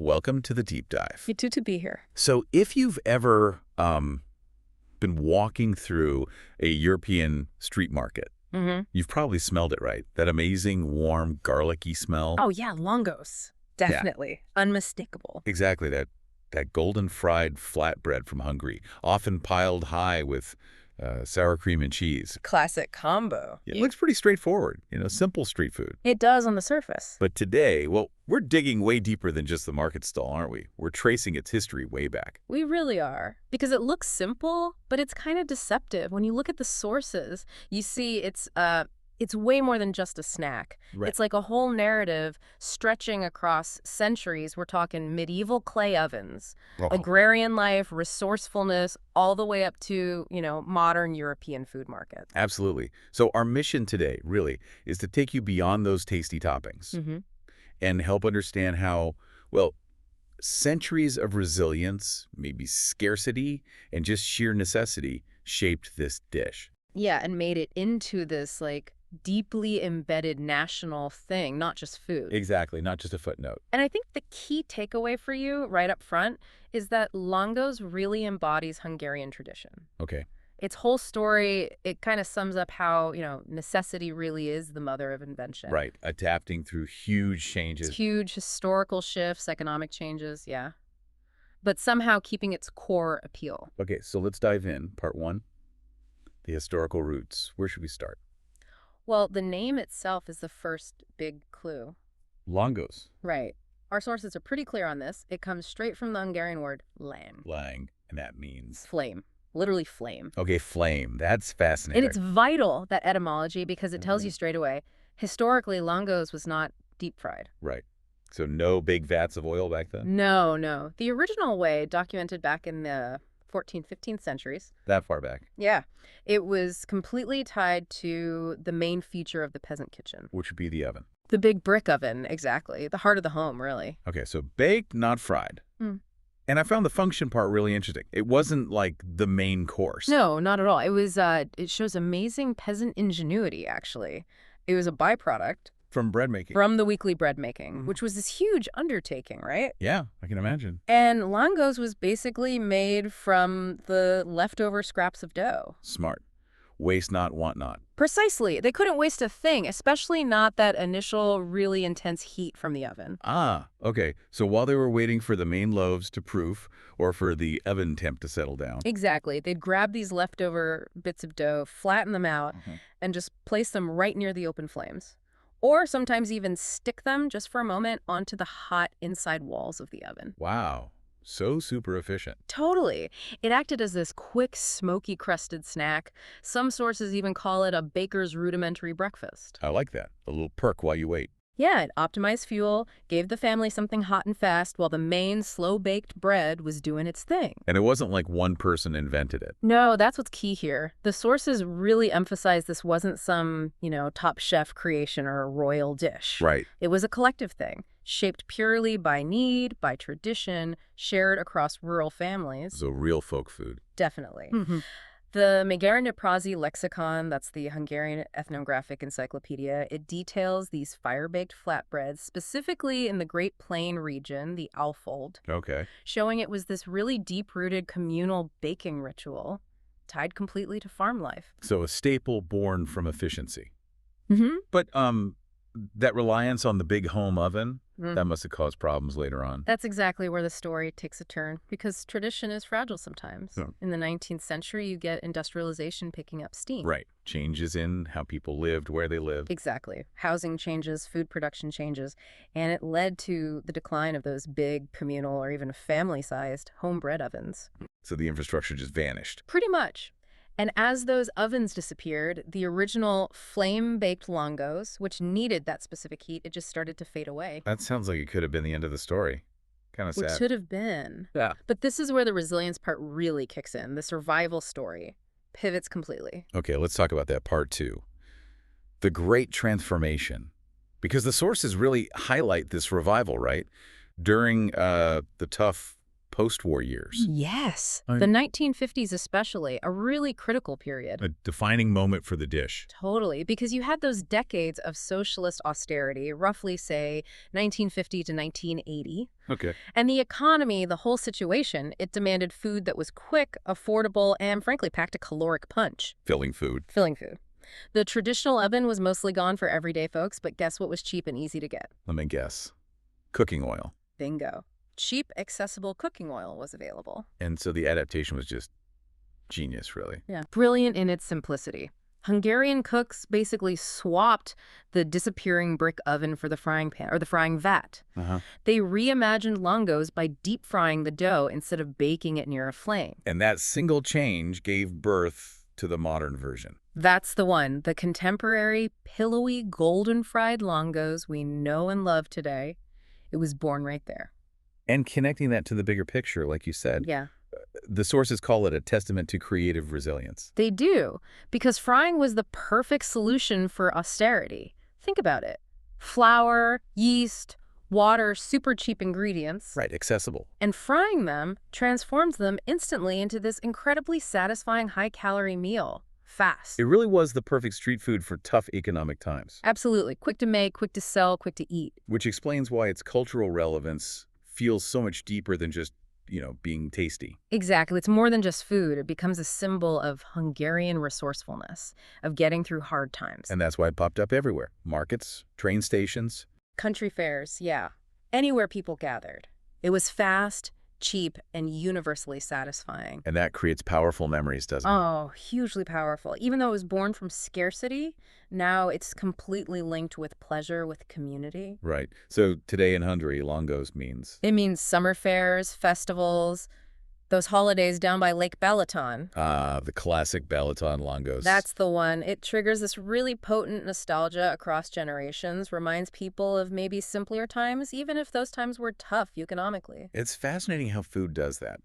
welcome to the deep dive. You too to be here. So if you've ever been walking through a European street market, you've probably smelled it, right? That amazing, warm, garlicky smell. Oh, yeah, Lángos. Definitely. Yeah. Unmistakable. Exactly, that golden fried flatbread from Hungary, often piled high with sour cream and cheese. Classic combo. It looks pretty straightforward, simple street food. It does on the surface. But today, well, we're digging way deeper than just the market stall, aren't we? We're tracing its history way back. We really are. Because it looks simple, but it's kind of deceptive. When you look at the sources, you see it's way more than just a snack. Right. It's like a whole narrative stretching across centuries. We're talking medieval clay ovens, agrarian life, resourcefulness, all the way up to, modern European food markets. Absolutely. So our mission today, really, is to take you beyond those tasty toppings and help understand how, well, centuries of resilience, maybe scarcity, and just sheer necessity shaped this dish. Yeah, and made it into this, deeply embedded national thing, not just food. Exactly, not just a footnote. And I think the key takeaway for you right up front is that Lángos really embodies Hungarian tradition. Okay. Its whole story, it kind of sums up how, necessity really is the mother of invention. Right, adapting through huge changes. It's huge historical shifts, economic changes, yeah. But somehow keeping its core appeal. Okay, so let's dive in. Part one, the historical roots. Where should we start? Well, the name itself is the first big clue. Lángos. Right. Our sources are pretty clear on this. It comes straight from the Hungarian word láng. Láng, and that means? Flame. Literally flame. Okay, flame. That's fascinating. And it's vital, that etymology, because it tells you straight away, historically, Lángos was not deep fried. Right. So no big vats of oil back then? No. The original way, documented back in the 14th, 15th centuries. That far back? Yeah. It was completely tied to the main feature of the peasant kitchen. Which would be the oven. The big brick oven, exactly. The heart of the home, really. Okay, so baked, not fried. And I found the function part really interesting. It wasn't like the main course. No, not at all. It was, it shows amazing peasant ingenuity, actually. It was a byproduct. From bread making. From the weekly bread making, which was this huge undertaking, right? Yeah, I can imagine. And Lángos was basically made from the leftover scraps of dough. Smart. Waste not, want not. Precisely. They couldn't waste a thing, especially not that initial really intense heat from the oven. Ah, okay. So while they were waiting for the main loaves to proof or for the oven temp to settle down. Exactly. They'd grab these leftover bits of dough, flatten them out, and just place them right near the open flames. Or sometimes even stick them just for a moment onto the hot inside walls of the oven. Wow. So super efficient. Totally. It acted as this quick, smoky crusted snack. Some sources even call it a baker's rudimentary breakfast. I like that. A little perk while you wait. Yeah, it optimized fuel, gave the family something hot and fast while the main slow-baked bread was doing its thing. And it wasn't like one person invented it. No, that's what's key here. The sources really emphasize this wasn't some, top chef creation or a royal dish. Right. It was a collective thing, shaped purely by need, by tradition, shared across rural families. So real folk food. Definitely. The Magyar Néprajzi Lexicon, that's the Hungarian ethnographic encyclopedia, it details these fire-baked flatbreads, specifically in the Great Plain region, the Alfold, showing it was this really deep-rooted communal baking ritual tied completely to farm life. So a staple born from efficiency. But that reliance on the big home oven, that must have caused problems later on. That's exactly where the story takes a turn, because tradition is fragile sometimes. In the 19th century, you get industrialization picking up steam. Right. Changes in how people lived, where they lived. Exactly. Housing changes, food production changes, and it led to the decline of those big communal or even family-sized home-bread ovens. So the infrastructure just vanished. Pretty much. And as those ovens disappeared, the original flame-baked Lángos, which needed that specific heat, it just started to fade away. That sounds like it could have been the end of the story. Kind of sad. Which should have been. Yeah. But this is where the resilience part really kicks in. The survival story pivots completely. Okay, let's talk about that part two. The Great Transformation. Because the sources really highlight this revival, right? During the tough post-war years. Yes. I- The 1950s especially, a really critical period. A defining moment for the dish. Totally, because you had those decades of socialist austerity, roughly, say, 1950 to 1980. Okay. And the economy, the whole situation, it demanded food that was quick, affordable, and frankly packed a caloric punch. Filling food. Filling food. The traditional oven was mostly gone for everyday folks, but guess what was cheap and easy to get? Let me guess. Cooking oil. Bingo. Cheap, accessible cooking oil was available. And so the adaptation was just genius, really. Yeah. Brilliant in its simplicity. Hungarian cooks basically swapped the disappearing brick oven for the frying pan, or the frying vat. They reimagined langos by deep frying the dough instead of baking it near a flame. And that single change gave birth to the modern version. That's the one, the contemporary, pillowy, golden-fried langos we know and love today. It was born right there. And connecting that to the bigger picture, like you said, Yeah. the sources call it a testament to creative resilience. They do, because frying was the perfect solution for austerity. Think about it. Flour, yeast, water, super cheap ingredients. Right, accessible. And frying them transforms them instantly into this incredibly satisfying high-calorie meal. Fast. It really was the perfect street food for tough economic times. Absolutely. Quick to make, quick to sell, quick to eat. Which explains why its cultural relevance feels so much deeper than just, being tasty. Exactly. It's more than just food. It becomes a symbol of Hungarian resourcefulness, of getting through hard times. And that's why it popped up everywhere. Markets, train stations. Country fairs, yeah. Anywhere people gathered. It was fast, cheap, and universally satisfying. And that creates powerful memories, doesn't it? Oh, hugely powerful. Even though it was born from scarcity, now it's completely linked with pleasure, with community. Right. So today in Hungary, Lángos means... It means summer fairs, festivals, those holidays down by Lake Balaton. The classic Balaton Lángos. That's the one. It triggers this really potent nostalgia across generations, reminds people of maybe simpler times, even if those times were tough economically. It's fascinating how food does that.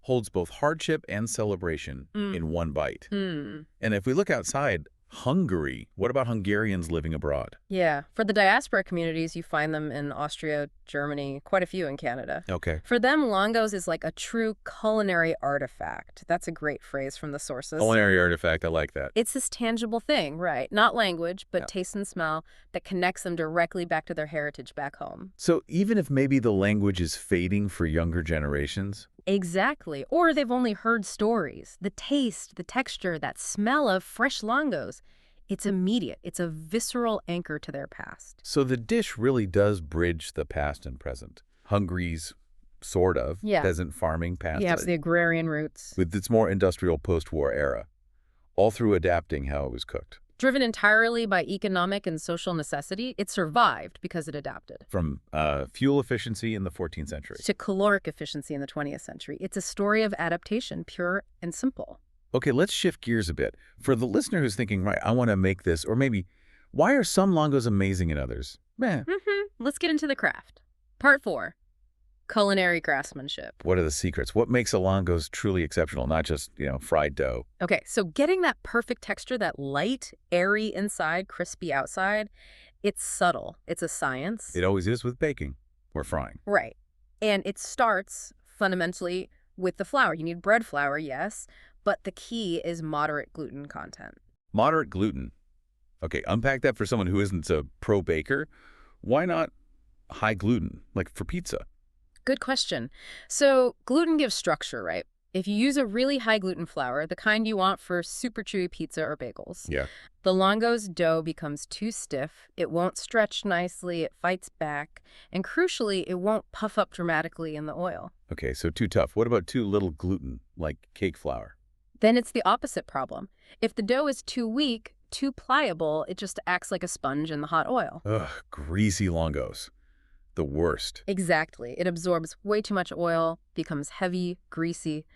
Holds both hardship and celebration in one bite. And if we look outside Hungary, what about Hungarians living abroad? Yeah. For the diaspora communities, you find them in Austria, Germany, quite a few in Canada. Okay. For them, langos is like a true culinary artifact. That's a great phrase from the sources. Culinary artifact, I like that. It's this tangible thing, right? Not language, but Yeah. taste and smell that connects them directly back to their heritage back home. So even if maybe the language is fading for younger generations, Exactly. Or they've only heard stories. The taste, the texture, that smell of fresh langos, it's immediate. It's a visceral anchor to their past. so the dish really does bridge the past and present. Hungary's sort of Yeah. peasant farming past Yeah, it's the agrarian roots. with its more industrial post-war era, all through adapting how it was cooked. Driven entirely by economic and social necessity, it survived because it adapted. From fuel efficiency in the 14th century. To caloric efficiency in the 20th century. It's a story of adaptation, pure and simple. Okay, let's shift gears a bit. For the listener who's thinking, right, I want to make this, or maybe, why are some langos amazing and others? Meh. Let's get into the craft. Part 4. Culinary craftsmanship. What are the secrets? What makes a langos truly exceptional, not just, fried dough? Okay, so getting that perfect texture, that light, airy inside, crispy outside, it's subtle. It's a science. It always is with baking or frying. Right. And it starts fundamentally with the flour. You need bread flour, yes, but the key is moderate gluten content. Moderate gluten. Okay, unpack that for someone who isn't a pro baker. Why not high gluten, like for pizza? Good question. So gluten gives structure, right? If you use a really high gluten flour, the kind you want for super chewy pizza or bagels, Yeah. the langos dough becomes too stiff, it won't stretch nicely, it fights back, and crucially, it won't puff up dramatically in the oil. Okay, so too tough. What about too little gluten, like cake flour? Then it's the opposite problem. If the dough is too weak, too pliable, it just acts like a sponge in the hot oil. Ugh, greasy langos. The worst. Exactly. It absorbs way too much oil, becomes heavy, greasy.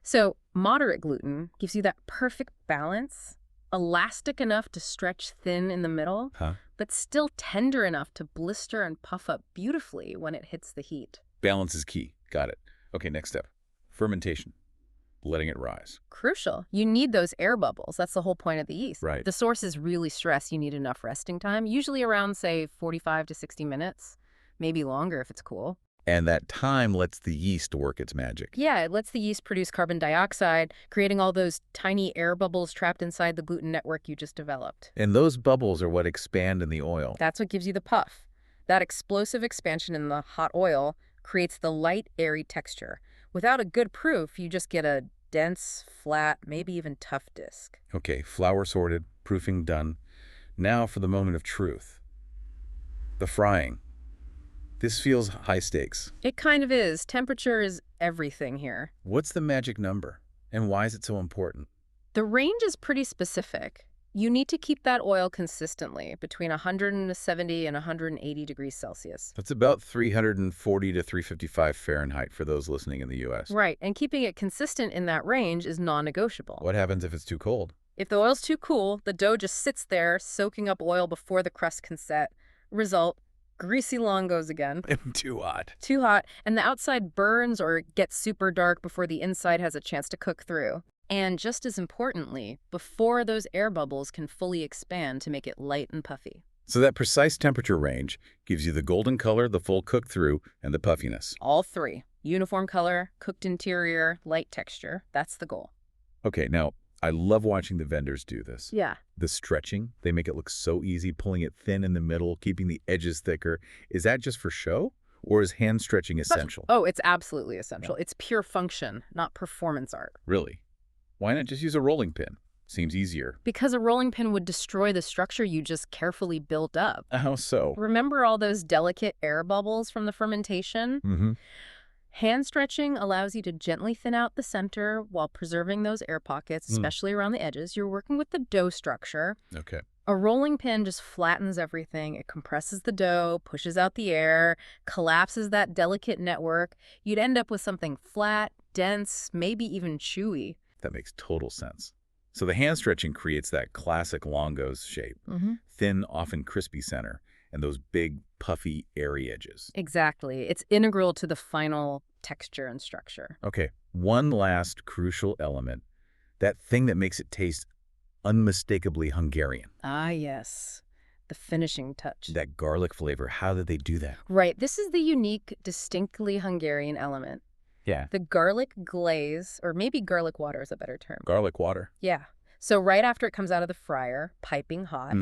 So moderate gluten gives you that perfect balance, elastic enough to stretch thin in the middle, but still tender enough to blister and puff up beautifully when it hits the heat. Balance is key. Got it. Okay, next step. Fermentation. Letting it rise. Crucial. You need those air bubbles. That's the whole point of the yeast. Right. The sources really stress you need enough resting time, usually around, say, 45 to 60 minutes. Maybe longer if it's cool. And that time lets the yeast work its magic. Yeah, it lets the yeast produce carbon dioxide, creating all those tiny air bubbles trapped inside the gluten network you just developed. And those bubbles are what expand in the oil. That's what gives you the puff. That explosive expansion in the hot oil creates the light, airy texture. Without a good proof, you just get a dense, flat, maybe even tough disc. Okay, flour sorted, proofing done. Now for the moment of truth. The frying. This feels high stakes. It kind of is. Temperature is everything here. What's the magic number? And why is it so important? The range is pretty specific. You need to keep that oil consistently between 170 and 180 degrees Celsius. That's about 340 to 355 Fahrenheit for those listening in the U.S. Right, and keeping it consistent in that range is non-negotiable. What happens if it's too cold? If the oil's too cool, the dough just sits there, soaking up oil before the crust can set. Result, greasy langos again. Too hot. Too hot, and the outside burns or gets super dark before the inside has a chance to cook through. And just as importantly, before those air bubbles can fully expand to make it light and puffy. So that precise temperature range gives you the golden color, the full cook-through, and the puffiness. All three. Uniform color, cooked interior, light texture. That's the goal. Okay, now, I love watching the vendors do this. Yeah. The stretching, they make it look so easy, pulling it thin in the middle, keeping the edges thicker. Is that just for show? Or is hand stretching essential? Oh, it's absolutely essential. It's pure function, not performance art. Really? Why not just use a rolling pin? Seems easier. Because a rolling pin would destroy the structure you just carefully built up. How so? Remember all those delicate air bubbles from the fermentation? Mm-hmm. Hand stretching allows you to gently thin out the center while preserving those air pockets, especially around the edges. You're working with the dough structure. Okay. A rolling pin just flattens everything. It compresses the dough, pushes out the air, collapses that delicate network. You'd end up with something flat, dense, maybe even chewy. That makes total sense. So the hand stretching creates that classic langos shape. Thin, often crispy center, and those big, puffy, airy edges. Exactly. It's integral to the final texture and structure. Okay, one last crucial element. That thing that makes it taste unmistakably Hungarian. Ah, yes. The finishing touch. That garlic flavor, how did they do that? Right. This is the unique, distinctly Hungarian element. Yeah. The garlic glaze, or maybe garlic water is a better term. Garlic water. Yeah. So right after it comes out of the fryer, piping hot,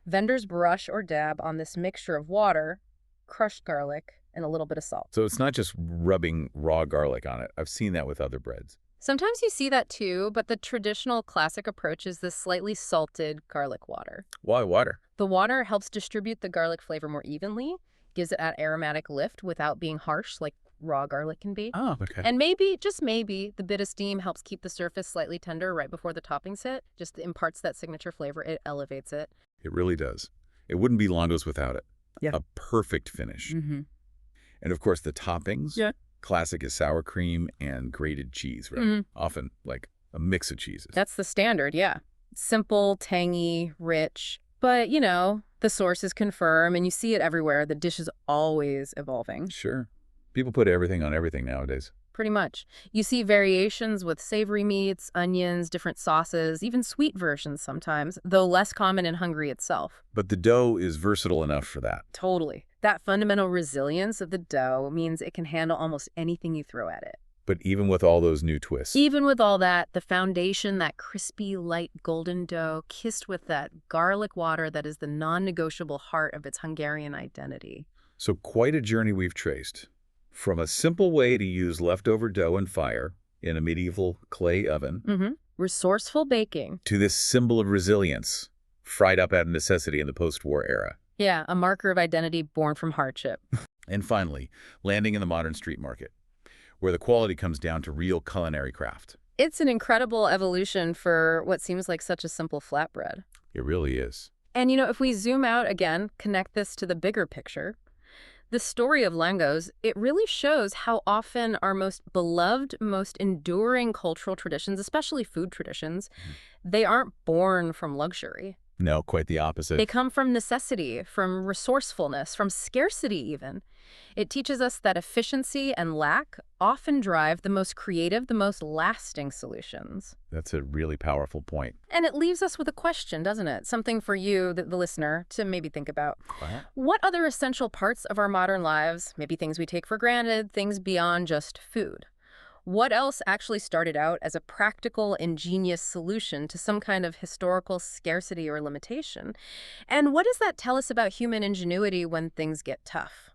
vendors brush or dab on this mixture of water, crushed garlic, and a little bit of salt. So it's not just rubbing raw garlic on it. I've seen that with other breads. Sometimes you see that too, but the traditional classic approach is this slightly salted garlic water. Why water? The water helps distribute the garlic flavor more evenly, gives it that aromatic lift without being harsh like raw garlic can be. Oh, okay. And maybe, just maybe, the bit of steam helps keep the surface slightly tender right before the toppings hit. Just imparts that signature flavor. It elevates it. It really does. It wouldn't be langos without it. Yeah. A perfect finish. And of course, the toppings. Yeah. Classic is sour cream and grated cheese, right? Often like a mix of cheeses. That's the standard, yeah. Simple, tangy, rich. But, you know, the sources confirm, and you see it everywhere. The dish is always evolving. Sure. People put everything on everything nowadays. Pretty much. You see variations with savory meats, onions, different sauces, even sweet versions sometimes, though less common in Hungary itself. But the dough is versatile enough for that. Totally. That fundamental resilience of the dough means it can handle almost anything you throw at it. But even with all those new twists. Even with all that, the foundation, that crispy, light golden dough, kissed with that garlic water that is the non-negotiable heart of its Hungarian identity. So quite a journey we've traced. From a simple way to use leftover dough and fire in a medieval clay oven. Resourceful baking. To this symbol of resilience, fried up out of necessity in the post-war era. Yeah, a marker of identity born from hardship. And finally, landing in the modern street market, where the quality comes down to real culinary craft. It's an incredible evolution for what seems like such a simple flatbread. It really is. And, you know, if we zoom out again, connect this to the bigger picture, the story of langos, it really shows how often our most beloved, most enduring cultural traditions, especially food traditions, they aren't born from luxury. No, quite the opposite. They come from necessity, from resourcefulness, from scarcity even. It teaches us that efficiency and lack often drive the most creative, the most lasting solutions. That's a really powerful point. And it leaves us with a question, doesn't it? Something for you, the listener, to maybe think about. What? What other essential parts of our modern lives, maybe things we take for granted, things beyond just food? What else actually started out as a practical, ingenious solution to some kind of historical scarcity or limitation? And what does that tell us about human ingenuity when things get tough?